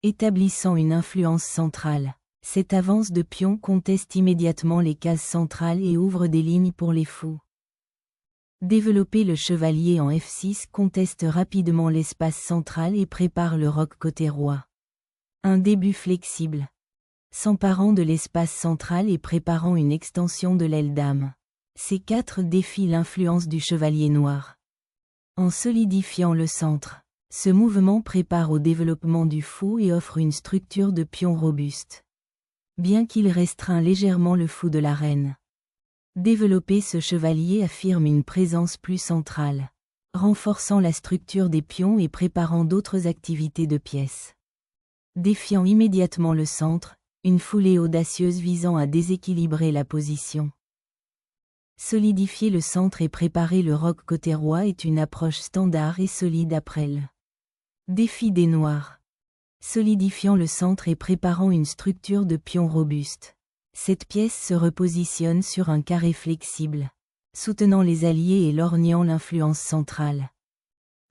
Établissant une influence centrale. Cette avance de pion conteste immédiatement les cases centrales et ouvre des lignes pour les fous. Développer le chevalier en F6 conteste rapidement l'espace central et prépare le roc côté roi. Un début flexible. S'emparant de l'espace central et préparant une extension de l'aile dame. C4 défie l'influence du chevalier noir. En solidifiant le centre, ce mouvement prépare au développement du fou et offre une structure de pion robuste. Bien qu'il restreint légèrement le fou de la reine. Développer ce chevalier affirme une présence plus centrale, renforçant la structure des pions et préparant d'autres activités de pièces. Défiant immédiatement le centre, une foulée audacieuse visant à déséquilibrer la position. Solidifier le centre et préparer le roc côté roi est une approche standard et solide après le défi des noirs. Solidifiant le centre et préparant une structure de pion robuste. Cette pièce se repositionne sur un carré flexible, soutenant les alliés et lorgnant l'influence centrale.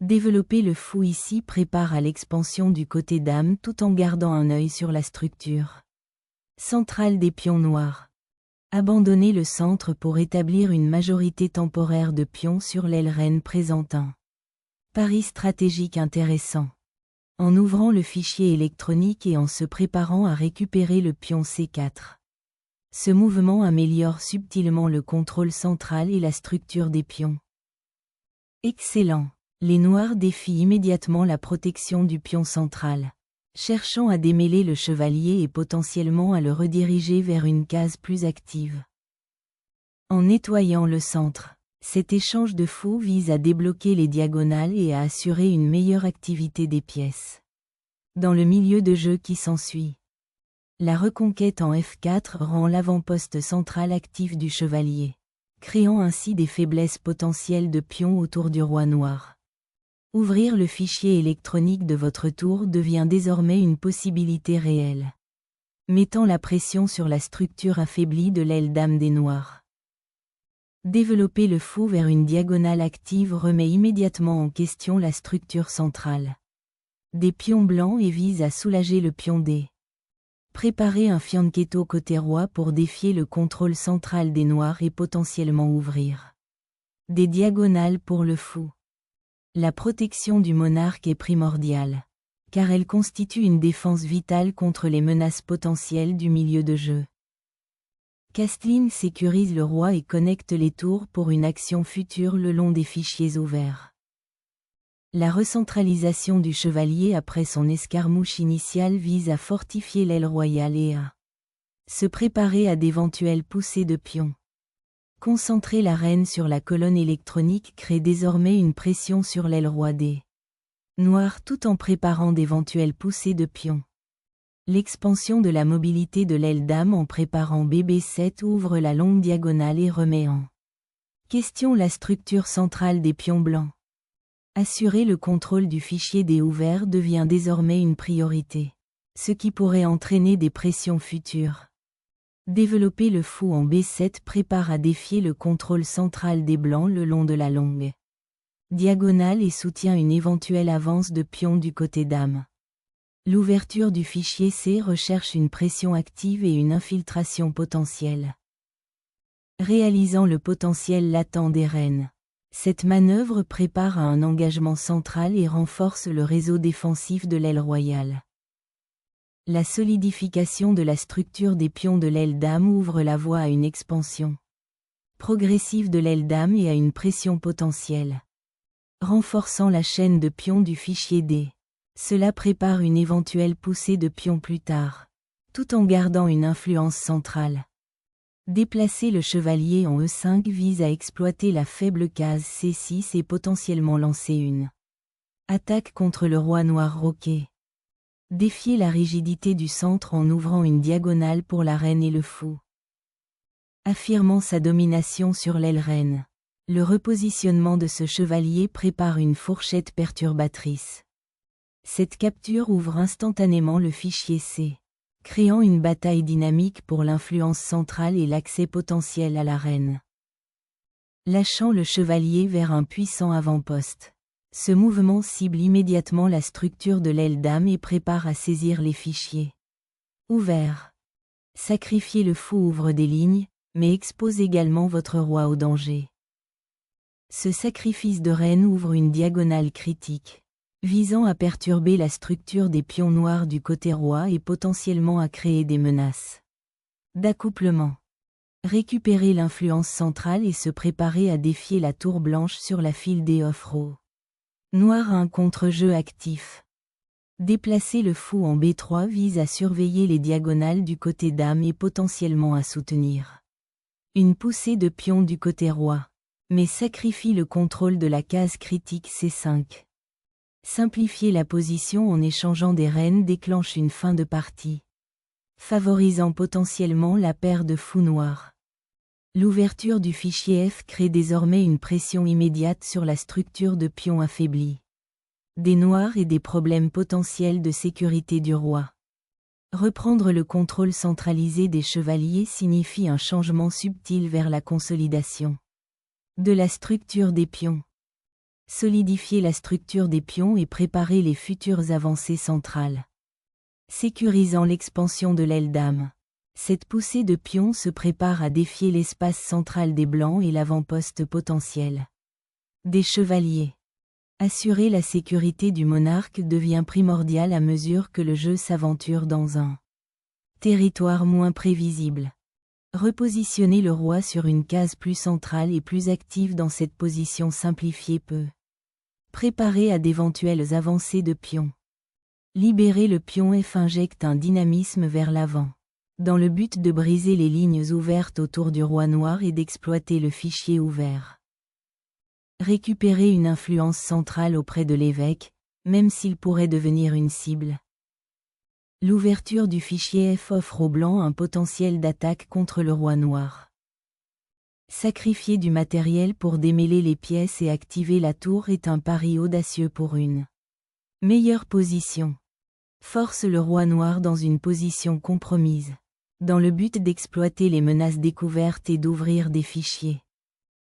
Développer le fou ici prépare à l'expansion du côté dame tout en gardant un œil sur la structure centrale des pions noirs. Abandonner le centre pour établir une majorité temporaire de pions sur l'aile reine présente un pari stratégique intéressant. En ouvrant le fichier électronique et en se préparant à récupérer le pion C4. Ce mouvement améliore subtilement le contrôle central et la structure des pions. Excellent. Les noirs défient immédiatement la protection du pion central, cherchant à démêler le chevalier et potentiellement à le rediriger vers une case plus active. En nettoyant le centre, cet échange de fous vise à débloquer les diagonales et à assurer une meilleure activité des pièces. Dans le milieu de jeu qui s'ensuit, la reconquête en F4 rend l'avant-poste central actif du chevalier, créant ainsi des faiblesses potentielles de pions autour du roi noir. Ouvrir le fichier électronique de votre tour devient désormais une possibilité réelle, mettant la pression sur la structure affaiblie de l'aile dame des noirs. Développer le fou vers une diagonale active remet immédiatement en question la structure centrale des pions blancs et vise à soulager le pion D. Préparer un fianchetto côté roi pour défier le contrôle central des noirs et potentiellement ouvrir des diagonales pour le fou. La protection du monarque est primordiale, car elle constitue une défense vitale contre les menaces potentielles du milieu de jeu. Castling sécurise le roi et connecte les tours pour une action future le long des fichiers ouverts. La recentralisation du chevalier après son escarmouche initiale vise à fortifier l'aile royale et à se préparer à d'éventuelles poussées de pions. Concentrer la reine sur la colonne électronique crée désormais une pression sur l'aile roi des noirs tout en préparant d'éventuelles poussées de pions. L'expansion de la mobilité de l'aile dame en préparant BB7 ouvre la longue diagonale et remet en question la structure centrale des pions blancs. Assurer le contrôle du fichier D ouvert devient désormais une priorité, ce qui pourrait entraîner des pressions futures. Développer le fou en B7 prépare à défier le contrôle central des blancs le long de la longue diagonale et soutient une éventuelle avance de pion du côté dame. L'ouverture du fichier C recherche une pression active et une infiltration potentielle. Réalisant le potentiel latent des reines. Cette manœuvre prépare à un engagement central et renforce le réseau défensif de l'aile royale. La solidification de la structure des pions de l'aile dame ouvre la voie à une expansion progressive de l'aile dame et à une pression potentielle, renforçant la chaîne de pions du fichier D. Cela prépare une éventuelle poussée de pions plus tard, tout en gardant une influence centrale. Déplacer le chevalier en E5 vise à exploiter la faible case C6 et potentiellement lancer une attaque contre le roi noir roqué. Défier la rigidité du centre en ouvrant une diagonale pour la reine et le fou. Affirmant sa domination sur l'aile reine. Le repositionnement de ce chevalier prépare une fourchette perturbatrice. Cette capture ouvre instantanément le fichier C, créant une bataille dynamique pour l'influence centrale et l'accès potentiel à la reine. Lâchant le chevalier vers un puissant avant-poste. Ce mouvement cible immédiatement la structure de l'aile dame et prépare à saisir les fichiers. Ouvert. Sacrifier le fou ouvre des lignes, mais expose également votre roi au danger. Ce sacrifice de reine ouvre une diagonale critique, visant à perturber la structure des pions noirs du côté roi et potentiellement à créer des menaces d'accouplement. Récupérer l'influence centrale et se préparer à défier la tour blanche sur la file des off-row. Noir a un contre-jeu actif. Déplacer le fou en B3 vise à surveiller les diagonales du côté dame et potentiellement à soutenir une poussée de pions du côté roi, mais sacrifie le contrôle de la case critique C5. Simplifier la position en échangeant des reines déclenche une fin de partie, favorisant potentiellement la paire de fous noirs. L'ouverture du fichier F crée désormais une pression immédiate sur la structure de pions affaiblis des noirs et des problèmes potentiels de sécurité du roi. Reprendre le contrôle centralisé des chevaliers signifie un changement subtil vers la consolidation de la structure des pions. Solidifier la structure des pions et préparer les futures avancées centrales. Sécurisant l'expansion de l'aile dame. Cette poussée de pions se prépare à défier l'espace central des blancs et l'avant-poste potentiel des chevaliers. Assurer la sécurité du monarque devient primordial à mesure que le jeu s'aventure dans un territoire moins prévisible. Repositionner le roi sur une case plus centrale et plus active dans cette position simplifiée peut préparer à d'éventuelles avancées de pions. Libérer le pion F injecte un dynamisme vers l'avant, dans le but de briser les lignes ouvertes autour du roi noir et d'exploiter le fichier ouvert. Récupérer une influence centrale auprès de l'évêque, même s'il pourrait devenir une cible. L'ouverture du fichier F offre au blanc un potentiel d'attaque contre le roi noir. Sacrifier du matériel pour démêler les pièces et activer la tour est un pari audacieux pour une meilleure position. Force le roi noir dans une position compromise, dans le but d'exploiter les menaces découvertes et d'ouvrir des fichiers